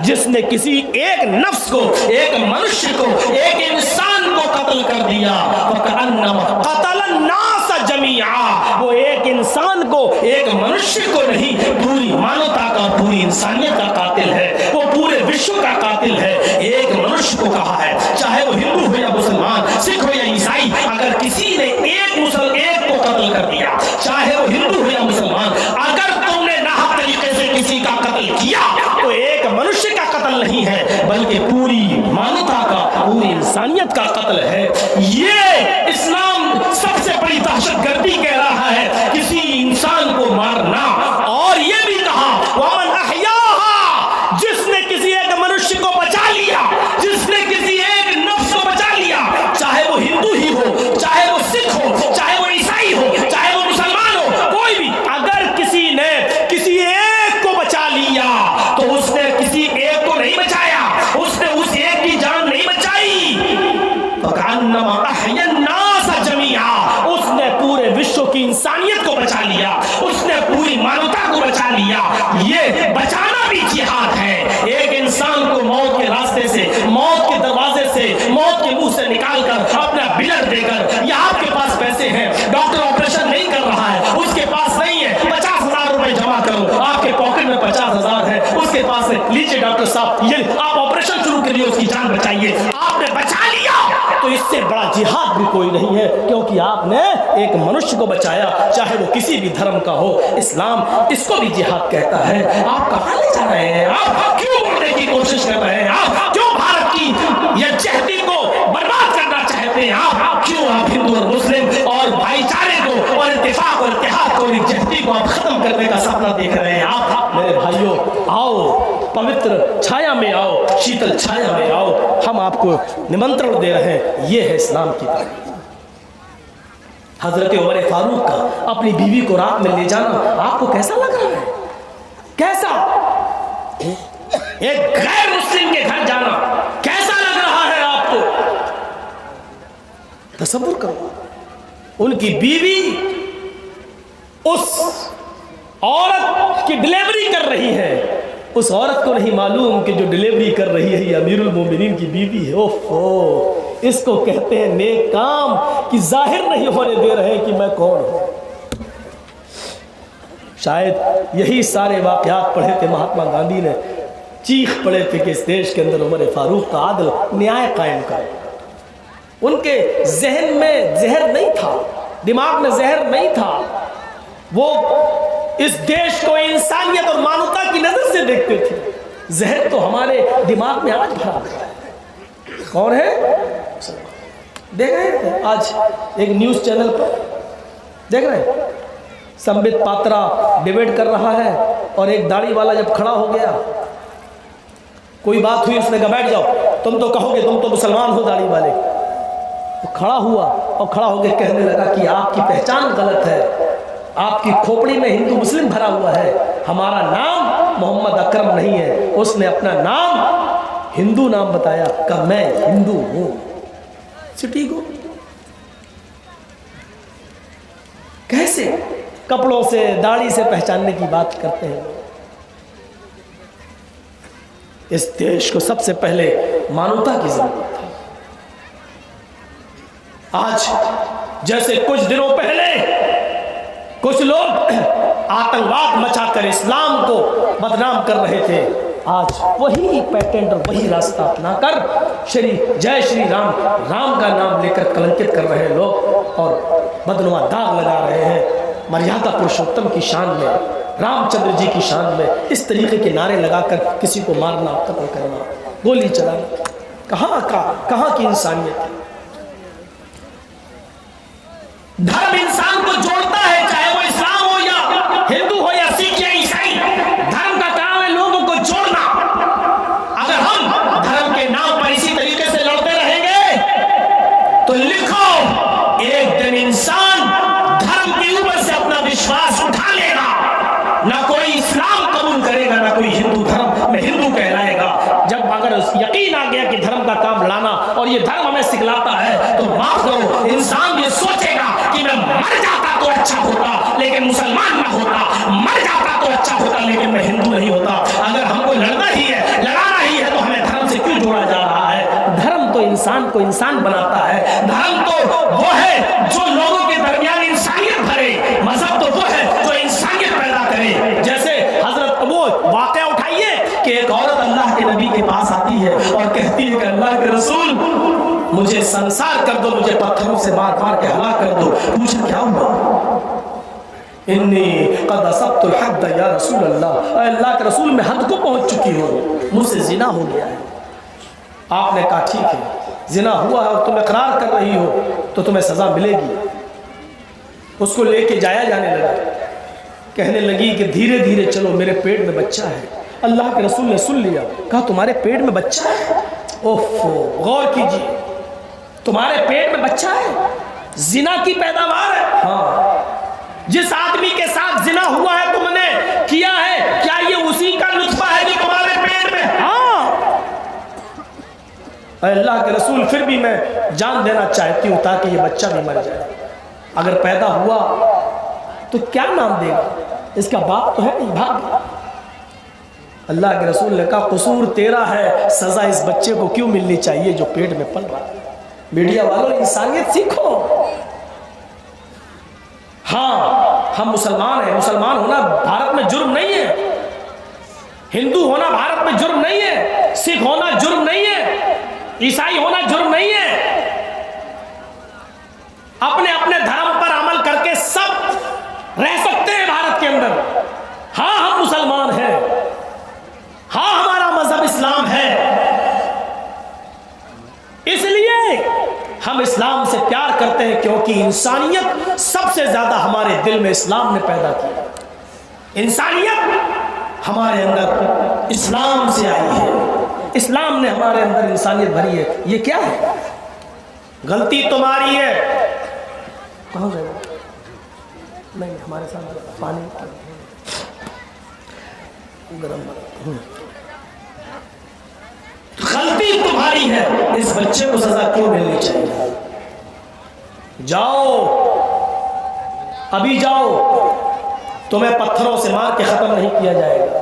जिसने किसी एक नफ्स को, एक मनुष्य को, एक इंसान को कत्ल कर दिया, फकअन्नमा कतलन नास जमीआ, वो एक इंसान को, एक मनुष्य को नहीं, पूरी मानवता का, पूरी इंसानियत का कातिल है, वो पूरे विश्व का कातिल है। एक मनुष्य को कहा है, चाहे वो हिंदू हो या मुसलमान, सिख हो या ईसाई, अगर किसी ने एक को कत्ल कर दिया, चाहे वो हिंदू हो या मुसलमान, अगर तुमने नाहक तरीके से किसी का कत्ल किया तो एक मनुष्य का कत्ल नहीं है, बल्कि पूरी मानवता का, पूरी इंसानियत का कत्ल है। ये इस्लाम सबसे बड़ी दहशतगर्दी कह रहा है, किसी इंसान को मारना। और ये भी कहा वमन अहयाहा, जिसने किसी एक मनुष्य को बचा लिया, जिसने किसी एक नफ्स को बचा लिया, चाहे वो हिंदू ही हो, चाहे वो सिख हो, चाहे वो ईसाई हो, चाहे वो मुसलमान हो, कोई भी, अगर किसी ने किसी एक को बचा लिया तो उसने किसी एक को नहीं बचाया, उसने उस एक की जान नहीं बचाई, फकअन्नमा अहयन्नास जमीआ, उसने पूरे विश्व की इंसानियत को बचा लिया, उसने पूरी मानवता को बचा लिया। ये बचाना भी भी जिहाद है। एक इंसान को मौत के रास्ते से, मौत के दरवाजे से, मौत के मुंह से निकालकर अपना बिलर देकर, या आपके पास पैसे हैं, डॉक्टर ऑपरेशन नहीं कर रहा है, उसके पास नहीं है, 50,000 रुपए जमा करो, आपके पॉकेट में 50,000 है, उसके पास है, लीजिए डॉक्टर साहब ये आप ऑपरेशन शुरू करिए, उसकी जान बचाइए, आपने बचा लिया। तो इससे बड़ा जिहाद भी कोई नहीं है, क्योंकि आपने एक मनुष्य को बचाया, चाहे वो किसी भी धर्म का हो। इस्लाम इसको भी जिहाद कहता है। आप कहां ले जा रहे हैं? आप क्यों बोलने की कोशिश कर रहे हैं? आप क्यों भारत की यज्जहती को बर्बाद करना चाहते हैं? आप क्यों आप हिंदू और मुस्लिम और भाईचारे को और इत्तेफाक और इत्तेहाद को, यज्जहती को आप खत्म करने का सपना देख रहे हैं? आप मेरे भाइयों आओ, पवित्र छाया में आओ, शीतल छाया में आओ, हम आपको निमंत्रण दे रहे हैं। ये है इस्लाम की तारीफ। हजरत उमर फारूक का अपनी बीवी को रात में ले जाना आपको कैसा लग रहा है? कैसा? एक गैर मुस्लिम के घर जाना कैसा लग रहा है आपको? तसव्वुर करो, उनकी बीवी उस औरत की डिलीवरी कर रही है। उस औरत को नहीं मालूम कि जो डिलीवरी कर रही है ये अमीरुल मोमिनीन की बीवी है। ओहो, इसको कहते हैं नेक काम कि जाहिर नहीं होने दे रहे हैं कि मैं कौन हूं। शायद यही सारे वाकयात पढ़े थे महात्मा गांधी ने, चीख पड़े थे कि इस देश के अंदर उमर फारूक का आदल न्याय कायम करे। उनके जहन में जहर नहीं था, दिमाग में जहर नहीं था, वो इस देश को इंसानियत और मानवता की नजर से देखते थे। जहर तो हमारे दिमाग में आज भरा है। कौन है? देख रहे हैं आज एक न्यूज चैनल पर, देख रहे हैं संबित पात्रा डिबेट कर रहा है और एक दाढ़ी वाला जब खड़ा हो गया, कोई बात हुई, उसने कहा बैठ जाओ, तुम तो कहोगे तुम तो मुसलमान हो दाढ़ी वाले। तो खड़ा हुआ और खड़ा होकर कहने लगा कि आपकी पहचान गलत है, आपकी खोपड़ी में हिंदू मुस्लिम भरा हुआ है, हमारा नाम मोहम्मद अकरम नहीं है। उसने अपना नाम हिंदू नाम बताया, कहा मैं हिंदू हूं। सिटी को कैसे कपड़ों से दाढ़ी से पहचानने की बात करते हैं। इस देश को सबसे पहले मानवता की जरूरत है। आज जैसे कुछ दिनों पहले कुछ लोग आतंकवाद मचाकर इस्लाम को बदनाम कर रहे थे, आज वही पैटर्न और वही रास्ता अपनाकर जय श्री राम, राम का नाम लेकर कलंकित कर रहे लोग और बदनुमा दाग लगा रहे हैं मर्यादा पुरुषोत्तम की शान में, रामचंद्र जी की शान में। इस तरीके के नारे लगाकर किसी को मारना, कत्ल करना, गोली चलाना, कहां की इंसानियत है? धर्म इंसान को जोड़ता है, चाहे वो इस्लाम हो या हिंदू हो या सिख या ईसाई। धर्म का काम है लोगों को जोड़ना। अगर हम धर्म के नाम पर इसी तरीके से लड़ते रहेंगे तो लिखो एक दिन इंसान धर्म के ऊपर से अपना विश्वास उठा लेगा, ना कोई इस्लाम कबूल करेगा, ना कोई हिंदू धर्म में हिंदू कहलाएगा। जब अगर यकीन आ गया कि धर्म का काम लाना और ये धर्म हमें सिखलाता है, तो माफ करो, इंसान ये सोचेगा कि मैं मर जाता तो अच्छा होता लेकिन मुसलमान ना होता, मर जाता तो अच्छा होता लेकिन मैं हिंदू नहीं होता। अगर हमको लड़ना ही है, लड़ाना ही है, तो हमें धर्म से क्यों जोड़ा जा रहा है? धर्म तो इंसान को इंसान बनाता है। धर्म तो वो है जो लोगों के दरमियान इंसानियत भरे, मजहब तो वो है जो इंसानियत पैदा करे। जैसे हजरत वो वाकया उठाइए कि एक औरत अल्लाह के नबी के पास आती है और कहती है कि अल्लाह के रसूल मुझे संसार कर दो, मुझे पत्थरों से मार मार के हलाक कर दो। पूछा क्या हुआ? इन्नी क़द असब्तुल हद्द या रसूल अल्लाह, अल्लाह के रसूल मैं हद को पहुंच चुकी हूँ, मुझसे जिना हो गया है। आपने कहा ठीक है, जिना हुआ है और तुम इकरार कर रही हो तो तुम्हें सजा मिलेगी। उसको लेके जाया जाने लगा, कहने लगी कि धीरे धीरे चलो, मेरे पेट में बच्चा है। अल्लाह के रसूल ने सुन लिया, कहा तुम्हारे पेट में बच्चा है? ओफो, गौर कीजिए, तुम्हारे पेट में बच्चा है, जिना की पैदावार है। हाँ, जिस आदमी के साथ जिना हुआ है तुमने किया है, क्या ये उसी का नुत्फा है जो तुम्हारे पेट में? हाँ। अल्लाह के रसूल फिर भी मैं जान देना चाहती हूँ ताकि ये बच्चा भी मर जाए। अगर पैदा हुआ तो क्या नाम देगा? इसका बाप तो है नहीं, भाग। अल्लाह के रसूल ने कहा कसूर तेरा है, सज़ा इस बच्चे को क्यों मिलनी चाहिए जो पेट में पल रहा है। मीडिया वालों, इंसानियत सीखो। हाँ, हम मुसलमान हैं, मुसलमान होना भारत में जुर्म नहीं है, हिंदू होना भारत में जुर्म नहीं है, सिख होना जुर्म नहीं है, ईसाई होना जुर्म नहीं है। अपने अपने धर्म पर अमल करके सब रह सकते हैं भारत के अंदर। हाँ, हम मुसलमान हैं, हाँ हमारा मजहब इस्लाम है, इसलिए हम इस्लाम से प्यार करते हैं क्योंकि इंसानियत सबसे ज्यादा हमारे दिल में इस्लाम ने पैदा की। इंसानियत हमारे अंदर इस्लाम से आई है, इस्लाम ने हमारे अंदर इंसानियत भरी है। ये क्या है? गलती तुम्हारी है। कहाँ गए? नहीं, हमारे साथ पानी गरम। गलती तुम्हारी है, इस बच्चे को सजा क्यों मिलनी चाहिए? जाओ, अभी जाओ, तुम्हें पत्थरों से मार के खत्म नहीं किया जाएगा।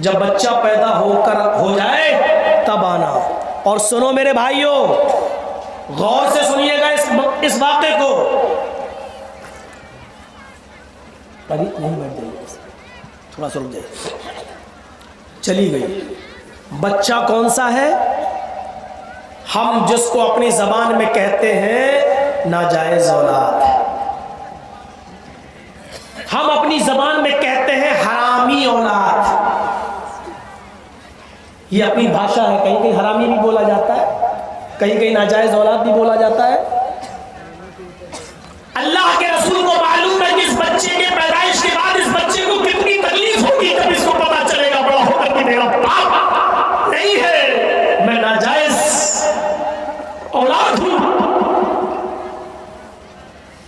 जब बच्चा पैदा हो जाए तब आना। और सुनो मेरे भाइयों, गौर से सुनिएगा इस वाक़े को। अभी नहीं बैठ जाइए, थोड़ा सा रुक जाइए। चली गई। बच्चा कौन सा है? हम जिसको अपनी जबान में कहते हैं नाजायज औलाद, हम अपनी जबान में कहते हैं हरामी औलाद। ये अपनी भाषा है, कहीं कहीं हरामी भी बोला जाता है, कहीं कहीं नाजायज औलाद भी बोला जाता है। अल्लाह के रसूल को मालूम है कि इस बच्चे के पैदाइश के बाद इस बच्चे को कितनी तकलीफ होगी, तब इसको पता चलेगा बड़ा होकर कि मेरा बाप नहीं है, मैं नाजायज औलाद हूं।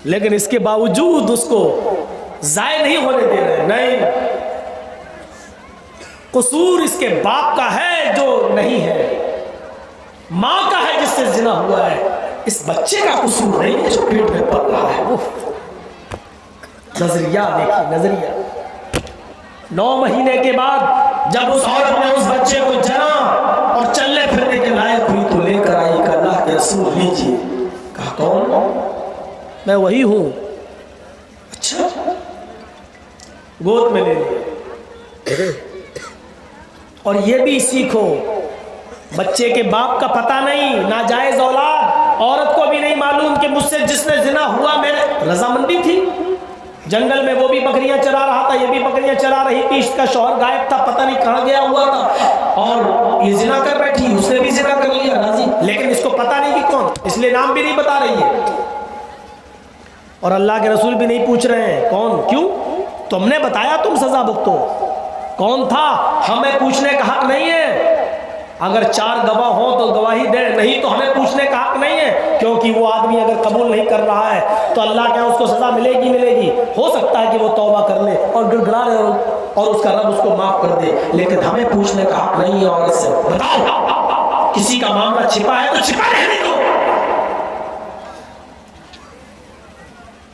लेकिन इसके बावजूद उसको जाय नहीं होने दे रहे। नहीं, कसूर इसके बाप का है जो नहीं है, मां का है जिससे जिना हुआ है। इस बच्चे का कसूर नहीं है जो पेट में पल रहा है। नजरिया देखिए, नजरिया। 9 महीने के बाद जब उस औरत ने उस बच्चे को जना और चलने फिरने के लायक हुई तो लेकर आई, कहा अल्लाह के रसूल लीजिए। कहा कौन? मैं वही हूं। अच्छा, गोद में ले लिया। और ये भी सीखो, बच्चे के बाप का पता नहीं, नाजायज औलाद, औरत को भी नहीं मालूम कि मुझसे जिसने जिना हुआ मेरे रजामंदी थी। जंगल में वो भी बकरियां चरा रहा था, ये भी बकरियां चरा रही थी, इसका शौहर गायब था, पता नहीं कहां गया हुआ था, और ये जिना कर बैठी, उसने भी जिना कर लिया, राजी। लेकिन इसको पता नहीं कि कौन, इसलिए नाम भी नहीं बता रही है। और अल्लाह के रसूल भी नहीं पूछ रहे हैं कौन, क्यों? तुमने बताया तुम सजा भुगतो। कौन था हमें पूछने का हक नहीं है। अगर 4 गवाह हो तो गवाही दे, नहीं तो हमें पूछने का हक नहीं है, क्योंकि वो आदमी अगर कबूल नहीं कर रहा है तो अल्लाह के उसको सजा मिलेगी मिलेगी। हो सकता है कि वो तौबा कर ले और गिड़गिड़ा ले और उसका रब उसको माफ कर दे, लेकिन हमें पूछने का हक नहीं है औरत से। बताओ, किसी का मामला छिपा है तो छिपा रहने दो।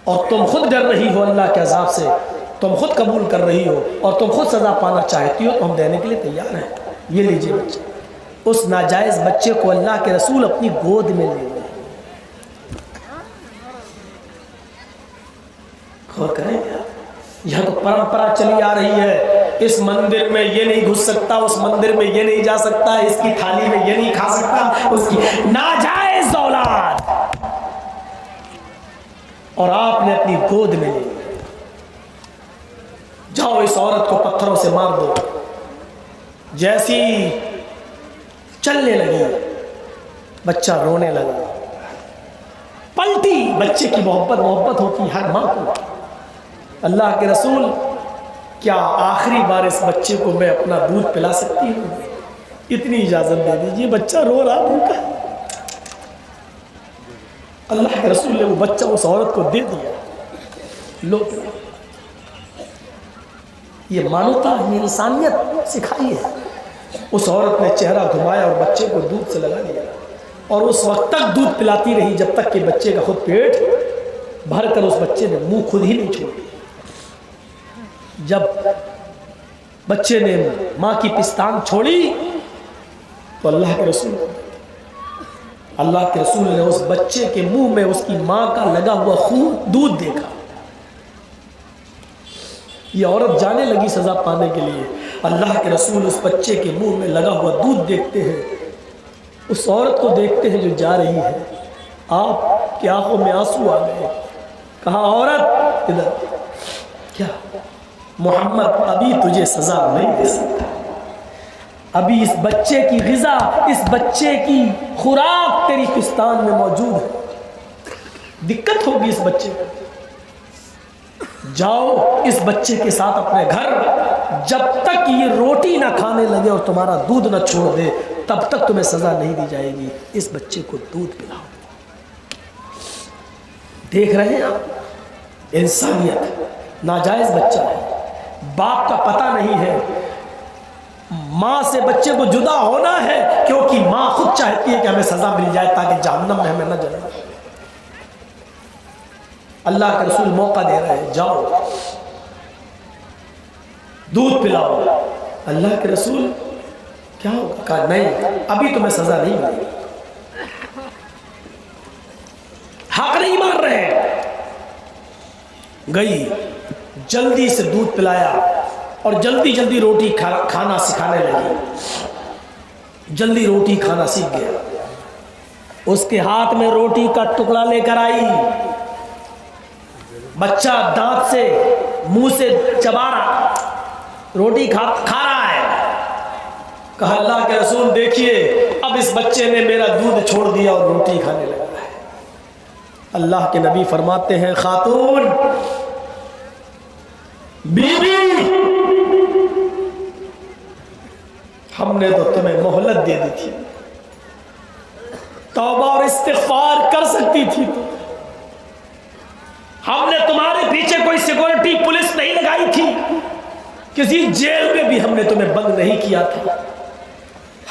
और तुम खुद डर रही हो अल्लाह के अजाब से, तुम खुद कबूल कर रही हो और तुम खुद सजा पाना चाहती हो, तो हम देने के लिए तैयार हैं। ये लीजिए बच्चे। उस नाजायज बच्चे को अल्लाह के रसूल अपनी गोद में ले गए। गौर करें, यह तो परंपरा चली आ रही है। इस मंदिर में ये नहीं घुस सकता, उस मंदिर में ये नहीं जा सकता, इसकी थाली में ये नहीं खा सकता, उसकी नाजायज औलाद। और आपने अपनी गोद में ले लिया। जाओ इस औरत को पत्थरों से मार दो। जैसी चलने लगी, बच्चा रोने लगा, पलटी। बच्चे की मोहब्बत होती है हर मां को। अल्लाह के रसूल, क्या आखिरी बार इस बच्चे को मैं अपना दूध पिला सकती हूँ? इतनी इजाजत दे दीजिए, बच्चा रो रहा भूखा। अल्लाह के रसूल ने वो बच्चा उस औरत को दे दिया। लो, ये मानवता, ये इंसानियत सिखाई है। उस औरत ने चेहरा घुमाया और बच्चे को दूध से लगा दिया, और उस वक्त तक दूध पिलाती रही जब तक कि बच्चे का खुद पेट भरकर उस बच्चे ने मुंह खुद ही नहीं छोड़ी। जब बच्चे ने माँ की पिस्तान छोड़ी तो अल्लाह के रसूल ने उस बच्चे के मुंह में उसकी माँ का लगा हुआ खून दूध देखा। ये औरत जाने लगी सजा पाने के लिए। अल्लाह के रसूल उस बच्चे के मुंह में लगा हुआ दूध देखते हैं, उस औरत को देखते हैं जो जा रही है। आपकी आंखों में आंसू आ गए। कहा, औरत इधर। क्या? मोहम्मद अभी तुझे सजा नहीं दे सकता, अभी इस बच्चे की ग़िज़ा, इस बच्चे की खुराक तेरी पिस्तान में मौजूद है, दिक्कत होगी इस बच्चे को। जाओ इस बच्चे के साथ अपने घर, जब तक ये रोटी ना खाने लगे और तुम्हारा दूध ना छोड़ दे तब तक तुम्हें सजा नहीं दी जाएगी। इस बच्चे को दूध पिलाओ। देख रहे हैं आप, इंसानियत। नाजायज बच्चा है, बाप का पता नहीं है, माँ से बच्चे को जुदा होना है क्योंकि माँ खुद चाहती है कि हमें सजा मिल जाए ताकि जहन्नम में हमें न जलाए। अल्लाह के रसूल मौका दे रहे हैं, जाओ दूध पिलाओ। अल्लाह के रसूल क्या होगा? कहा, नहीं, अभी तुम्हें सजा नहीं मिलेगी, हक नहीं मार रहे। गई, जल्दी से दूध पिलाया और जल्दी जल्दी रोटी खाना सिखाने लगी। जल्दी रोटी खाना सीख गया। उसके हाथ में रोटी का टुकड़ा लेकर आई। बच्चा दांत से मुंह से चबा रहा, रोटी खा रहा है। कहा, अल्लाह के रसूल देखिए, अब इस बच्चे ने मेरा दूध छोड़ दिया और रोटी खाने लगा है। अल्लाह के नबी फरमाते हैं, खातून, बीबी, हमने तो तुम्हें मोहलत दे दी थी, तौबा और इस्तिग़फ़ार कर सकती थी तो। हमने तुम्हारे पीछे कोई सिक्योरिटी पुलिस नहीं लगाई थी, किसी जेल में भी हमने तुम्हें बंद नहीं किया था,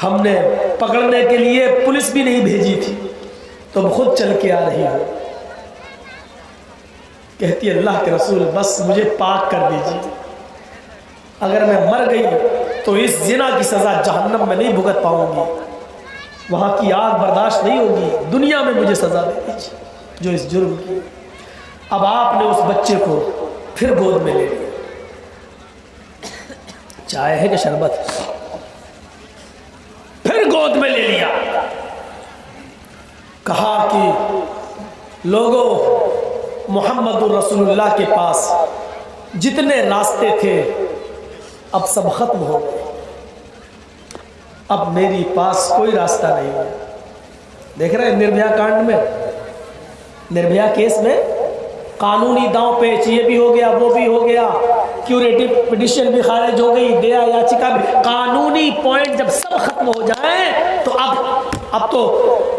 हमने पकड़ने के लिए पुलिस भी नहीं भेजी थी, तुम खुद चल के आ रही हो। कहती है, अल्लाह के रसूल बस मुझे पाक कर दीजिए, अगर मैं मर गई तो इस जिना की सज़ा जहन्नम में नहीं भुगत पाऊंगी, वहाँ की आग बर्दाश्त नहीं होगी, दुनिया में मुझे सज़ा दे दीजिए जो इस जुर्म की। अब आपने उस बच्चे को फिर गोद में ले लिया। चाय है कि शरबत? फिर गोद में ले लिया। कहा कि लोगों, मुहम्मदुर रसूलुल्लाह के पास जितने रास्ते थे अब सब खत्म हो गए, अब मेरी पास कोई रास्ता नहीं है। देख रहे हैं निर्भया कांड में, निर्भया केस में कानूनी दांव पेच, ये भी हो गया, वो भी हो गया, क्यूरेटिव पिटिशन भी खारिज हो गई, दया याचिका भी, कानूनी पॉइंट जब सब खत्म हो जाए तो अब तो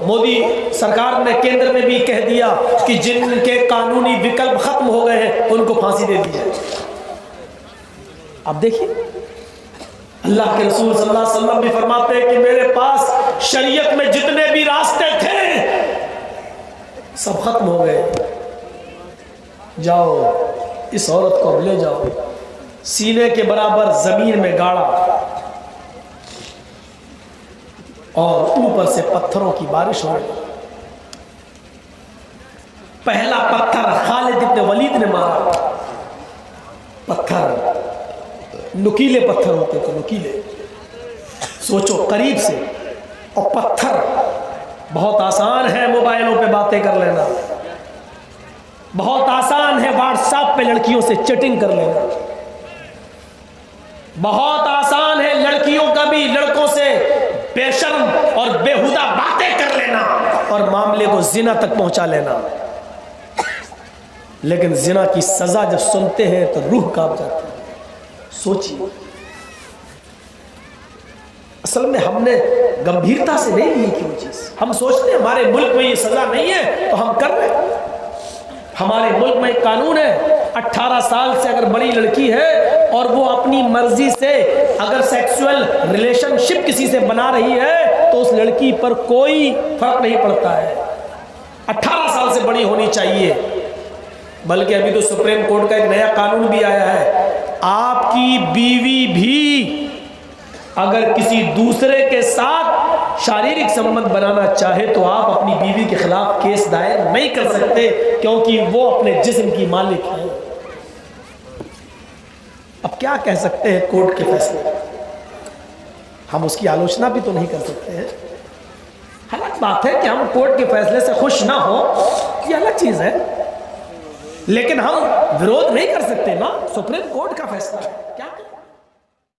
मोदी सरकार ने केंद्र में भी कह दिया कि जिनके कानूनी विकल्प खत्म हो गए हैं उनको फांसी दे दी जाए। अब देखिए, अल्लाह के रसूल सल्लल्लाहु अलैहि वसल्लम भी फरमाते हैं कि मेरे पास शरीयत में जितने भी रास्ते थे सब खत्म हो गए। जाओ इस औरत को ले जाओ, सीने के बराबर जमीन में गाड़ा और ऊपर से पत्थरों की बारिश हो गई। पहला पत्थर खालिद इब्न वलीद ने मारा। पत्थर नुकीले पत्थर होते थे, नुकीले, सोचो करीब से। और पत्थर बहुत आसान है मोबाइलों पे बातें कर लेना, बहुत आसान है व्हाट्सएप पे लड़कियों से चैटिंग कर लेना, बहुत आसान है लड़कियों का भी लड़कों से बेशर्म और बेहुदा बातें कर लेना और मामले को जिना तक पहुंचा लेना। लेकिन जिना की सजा जब सुनते हैं तो रूह कांप जाती है। सोचिए, असल में हमने गंभीरता से नहीं ली क्यों चीज। हम सोचते हैं हमारे मुल्क में ये सजा नहीं है तो हम कर रहे हैं। हमारे मुल्क में एक कानून है, 18 साल से अगर बड़ी लड़की है और वो अपनी मर्जी से अगर सेक्सुअल रिलेशनशिप किसी से बना रही है तो उस लड़की पर कोई फर्क नहीं पड़ता है। 18 साल से बड़ी होनी चाहिए। बल्कि अभी तो सुप्रीम कोर्ट का एक नया कानून भी आया है आपकी बीवी भी अगर किसी दूसरे के साथ शारीरिक संबंध बनाना चाहे तो आप अपनी बीवी के खिलाफ केस दायर नहीं कर सकते, क्योंकि वो अपने जिस्म की मालिक है। अब क्या कह सकते हैं कोर्ट के फैसले, हम उसकी आलोचना भी तो नहीं कर सकते हैं। अलग बात है कि हम कोर्ट के फैसले से खुश ना हो, ये अलग चीज है, लेकिन हम विरोध नहीं कर सकते ना, सुप्रीम कोर्ट का फैसला है, क्या